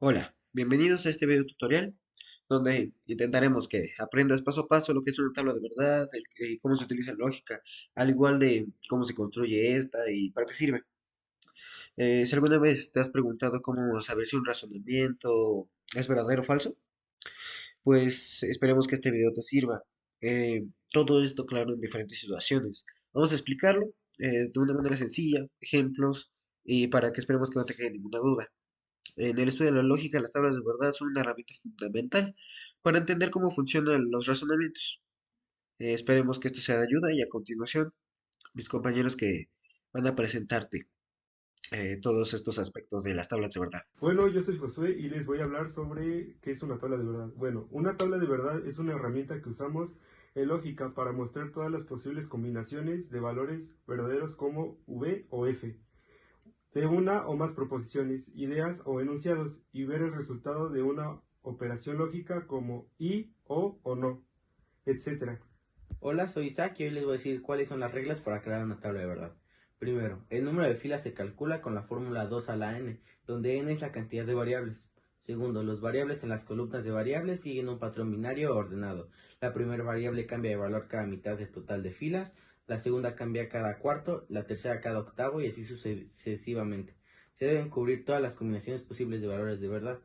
Hola, bienvenidos a este video tutorial donde intentaremos que aprendas paso a paso lo que es una tabla de verdad, cómo se utiliza la lógica, al igual de cómo se construye esta y para qué sirve. Si alguna vez te has preguntado cómo saber si un razonamiento es verdadero o falso, pues esperemos que este video te sirva. Todo esto claro en diferentes situaciones. Vamos a explicarlo de una manera sencilla, ejemplos, y para que esperemos que no te quede ninguna duda. En el estudio de la lógica, las tablas de verdad son una herramienta fundamental para entender cómo funcionan los razonamientos. Esperemos que esto sea de ayuda y a continuación mis compañeros que van a presentarte todos estos aspectos de las tablas de verdad. Bueno, yo soy Josué y les voy a hablar sobre qué es una tabla de verdad. Bueno, una tabla de verdad es una herramienta que usamos en lógica para mostrar todas las posibles combinaciones de valores verdaderos como V o F, de una o más proposiciones, ideas o enunciados, y ver el resultado de una operación lógica como y, o no, etcétera. Hola, soy Isaac y hoy les voy a decir cuáles son las reglas para crear una tabla de verdad. Primero, el número de filas se calcula con la fórmula 2 a la n, donde n es la cantidad de variables. Segundo, los variables en las columnas de variables siguen un patrón binario ordenado. La primera variable cambia de valor cada mitad del total de filas, la segunda cambia cada cuarto, la tercera cada octavo y así sucesivamente. Se deben cubrir todas las combinaciones posibles de valores de verdad.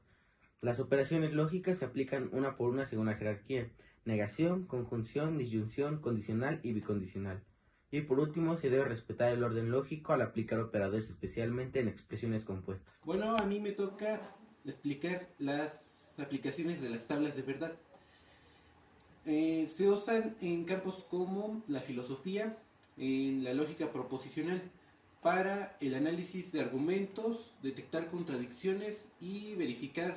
Las operaciones lógicas se aplican una por una según la jerarquía: negación, conjunción, disyunción, condicional y bicondicional. Y por último, se debe respetar el orden lógico al aplicar operadores, especialmente en expresiones compuestas. Bueno, a mí me toca explicar las aplicaciones de las tablas de verdad. Se usan en campos como la filosofía, en la lógica proposicional, para el análisis de argumentos, detectar contradicciones y verificar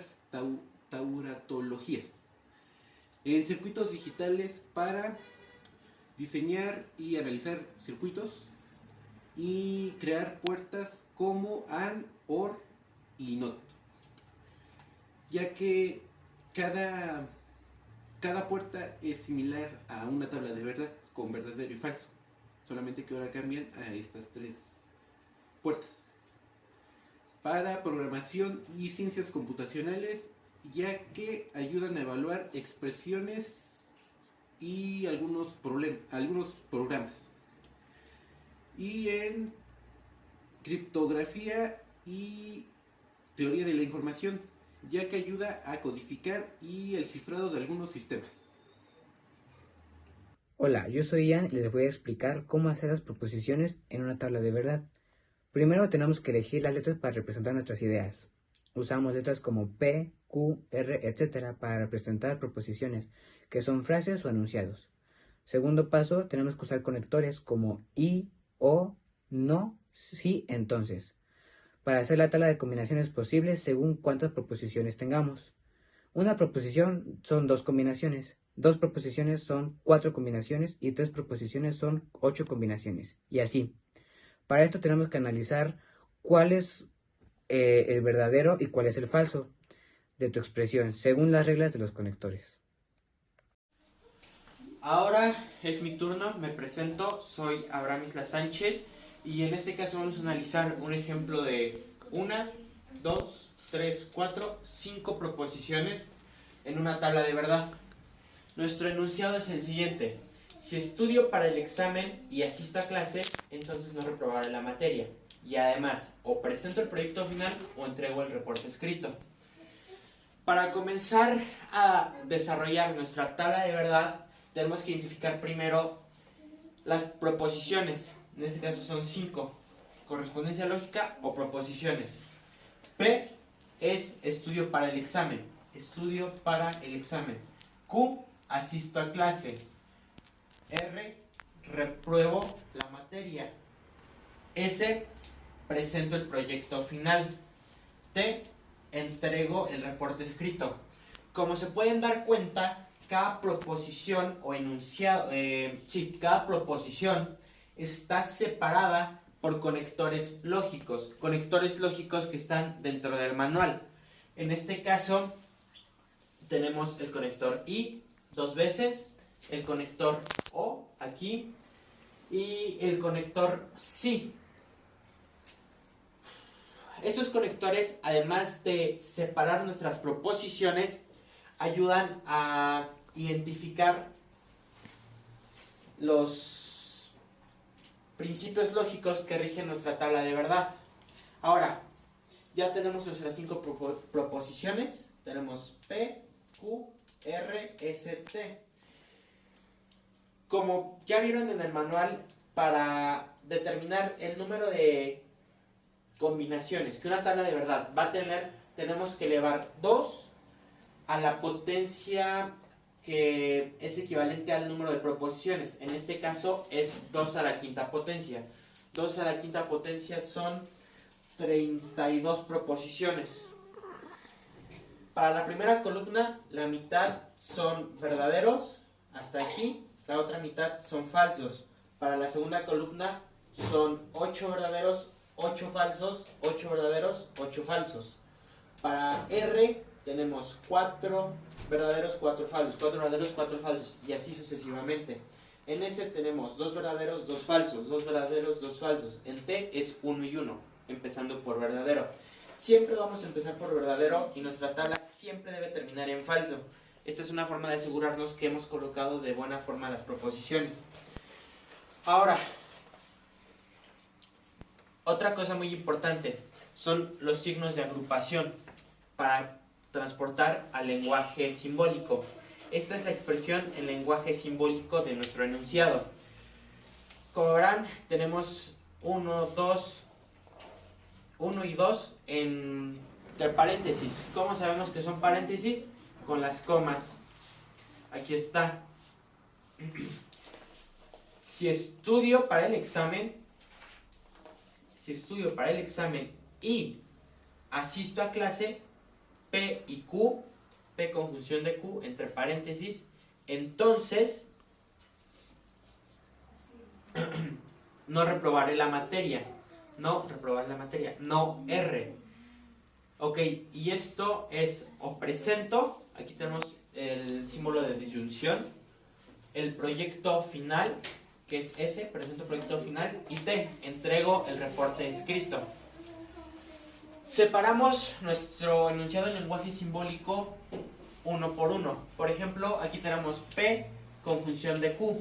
tauratologías. En circuitos digitales para diseñar y analizar circuitos y crear puertas como AND, OR y NOT, ya que cada, cada puerta es similar a una tabla de verdad con verdadero y falso, solamente que ahora cambian a estas tres puertas. Para programación y ciencias computacionales, ya que ayudan a evaluar expresiones y algunos programas. Y en criptografía y teoría de la información, ya que ayuda a codificar y el cifrado de algunos sistemas. Hola, yo soy Ian y les voy a explicar cómo hacer las proposiciones en una tabla de verdad. Primero tenemos que elegir las letras para representar nuestras ideas. Usamos letras como P, Q, R, etc. para representar proposiciones, que son frases o enunciados. Segundo paso, tenemos que usar conectores como y, o, no, sí, entonces, para hacer la tabla de combinaciones posibles según cuántas proposiciones tengamos. Una proposición son dos combinaciones, dos proposiciones son cuatro combinaciones y tres proposiciones son ocho combinaciones. Y así. Para esto tenemos que analizar cuál es el verdadero y cuál es el falso de tu expresión, según las reglas de los conectores. Ahora es mi turno, me presento, soy Abraham Isla Sánchez y en este caso vamos a analizar un ejemplo de una, dos, tres, cuatro, cinco proposiciones en una tabla de verdad. Nuestro enunciado es el siguiente: si estudio para el examen y asisto a clase, entonces no reprobaré la materia. Y además, o presento el proyecto final o entrego el reporte escrito. Para comenzar a desarrollar nuestra tabla de verdad, tenemos que identificar primero las proposiciones. En este caso son 5: correspondencia lógica o proposiciones. P es estudio para el examen. Estudio para el examen. Q, asisto a clase. R, repruebo la materia. S, presento el proyecto final. T, entrego el reporte escrito. Como se pueden dar cuenta, cada proposición o enunciado, cada proposición está separada por conectores lógicos que están dentro del manual. En este caso, tenemos el conector I dos veces, el conector O aquí y el conector SI. Estos conectores, además de separar nuestras proposiciones, ayudan a identificar los principios lógicos que rigen nuestra tabla de verdad. Ahora, ya tenemos nuestras 5 proposiciones. Tenemos P, Q, R, S, T. Como ya vieron en el manual, para determinar el número de combinaciones que una tabla de verdad va a tener, tenemos que elevar 2 a la potencia que es equivalente al número de proposiciones. En este caso es 2 a la quinta potencia. 2 a la quinta potencia son 32 proposiciones. Para la primera columna, la mitad son verdaderos, hasta aquí. La otra mitad son falsos. Para la segunda columna son 8 verdaderos, 8 falsos, 8 verdaderos, 8 falsos. Para R tenemos 4 verdaderos, 4 falsos, 4 verdaderos, 4 falsos, y así sucesivamente. En S tenemos 2 verdaderos, 2 falsos, 2 verdaderos, 2 falsos. En T es 1 y 1, empezando por verdadero. Siempre vamos a empezar por verdadero y nuestra tabla siempre debe terminar en falso. Esta es una forma de asegurarnos que hemos colocado de buena forma las proposiciones. Ahora, otra cosa muy importante son los signos de agrupación para transportar al lenguaje simbólico. Esta es la expresión en lenguaje simbólico de nuestro enunciado. Como verán, tenemos 1 y 2 entre paréntesis. ¿Cómo sabemos que son paréntesis? Con las comas. Aquí está. Si estudio para el examen y asisto a clase, P y Q, P conjunción de Q entre paréntesis, entonces no reprobaré la materia. No R. Ok, y esto es o presento, aquí tenemos el símbolo de disyunción, el proyecto final, que es S, presento proyecto final, y T, entrego el reporte escrito. Separamos nuestro enunciado en lenguaje simbólico uno por uno. Por ejemplo, aquí tenemos P, conjunción de Q.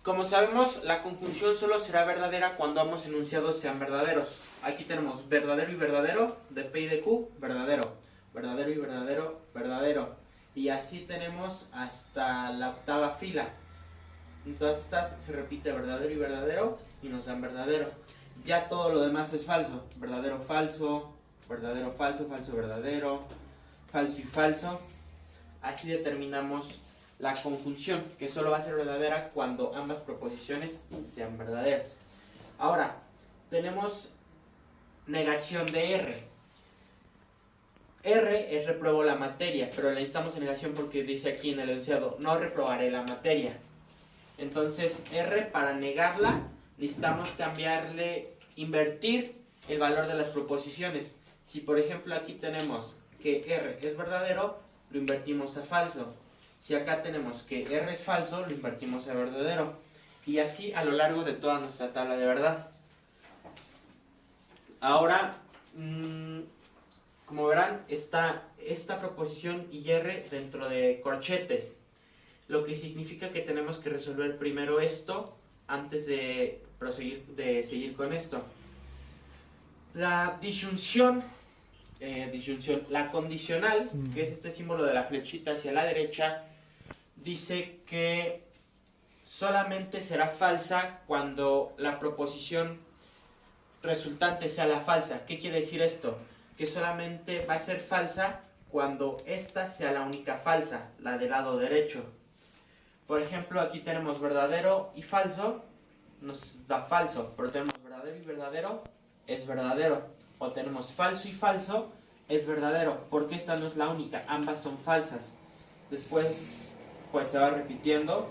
Como sabemos, la conjunción solo será verdadera cuando ambos enunciados sean verdaderos. Aquí tenemos verdadero y verdadero, de P y de Q, verdadero. Verdadero y verdadero, verdadero. Y así tenemos hasta la octava fila. En todas estas se repite verdadero y verdadero y nos dan verdadero. Ya todo lo demás es falso. Verdadero, falso, verdadero, falso, falso, verdadero, falso y falso. Así determinamos la conjunción, que solo va a ser verdadera cuando ambas proposiciones sean verdaderas. Ahora, tenemos negación de R. R es repruebo la materia, pero la necesitamos en negación porque dice aquí en el enunciado, no reprobaré la materia. Entonces, R, para negarla, necesitamos invertir el valor de las proposiciones. Si por ejemplo aquí tenemos que R es verdadero, lo invertimos a falso. Si acá tenemos que R es falso, lo invertimos a verdadero. Y así a lo largo de toda nuestra tabla de verdad. Ahora, como verán, está esta proposición y R dentro de corchetes. Lo que significa que tenemos que resolver primero esto antes de seguir con esto. La disyunción, la condicional, que es este símbolo de la flechita hacia la derecha, dice que solamente será falsa cuando la proposición resultante sea la falsa. ¿Qué quiere decir esto? Que solamente va a ser falsa cuando esta sea la única falsa, la del lado derecho. Por ejemplo, aquí tenemos verdadero y falso, nos da falso, pero tenemos verdadero y verdadero, es verdadero. O tenemos falso y falso, es verdadero, porque esta no es la única, ambas son falsas. Después, pues se va repitiendo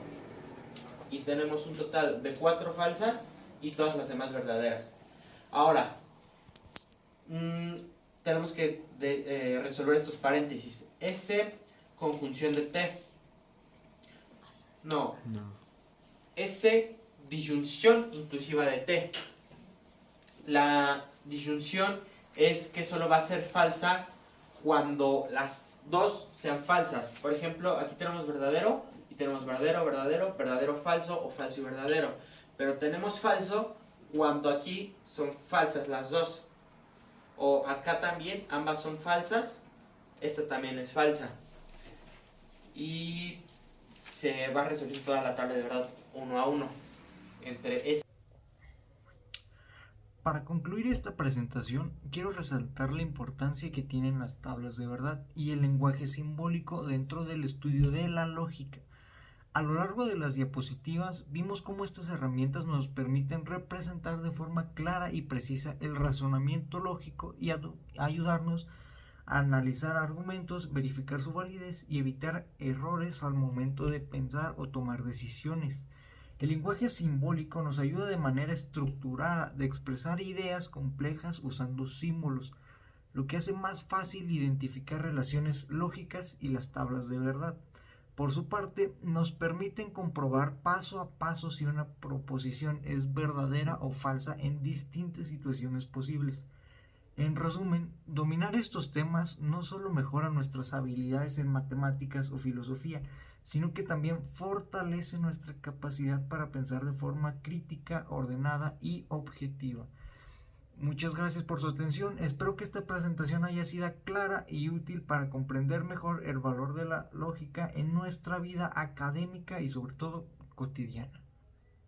y tenemos un total de 4 falsas y todas las demás verdaderas. Ahora, tenemos que resolver estos paréntesis. S, conjunción de T. No. S, disyunción inclusiva de T. La disyunción es que solo va a ser falsa cuando las dos sean falsas. Por ejemplo, aquí tenemos verdadero y tenemos verdadero, verdadero, verdadero, falso o falso y verdadero. Pero tenemos falso cuando aquí son falsas las dos. O acá también ambas son falsas. Esta también es falsa. Y se va a resolver toda la tabla de verdad uno a uno. Entre esta. Para concluir esta presentación, quiero resaltar la importancia que tienen las tablas de verdad y el lenguaje simbólico dentro del estudio de la lógica. A lo largo de las diapositivas vimos cómo estas herramientas nos permiten representar de forma clara y precisa el razonamiento lógico y ayudarnos a analizar argumentos, verificar su validez y evitar errores al momento de pensar o tomar decisiones. El lenguaje simbólico nos ayuda de manera estructurada de expresar ideas complejas usando símbolos, lo que hace más fácil identificar relaciones lógicas y las tablas de verdad. Por su parte, nos permiten comprobar paso a paso si una proposición es verdadera o falsa en distintas situaciones posibles. En resumen, dominar estos temas no solo mejora nuestras habilidades en matemáticas o filosofía, sino que también fortalece nuestra capacidad para pensar de forma crítica, ordenada y objetiva. Muchas gracias por su atención. Espero que esta presentación haya sido clara y útil para comprender mejor el valor de la lógica en nuestra vida académica y sobre todo cotidiana.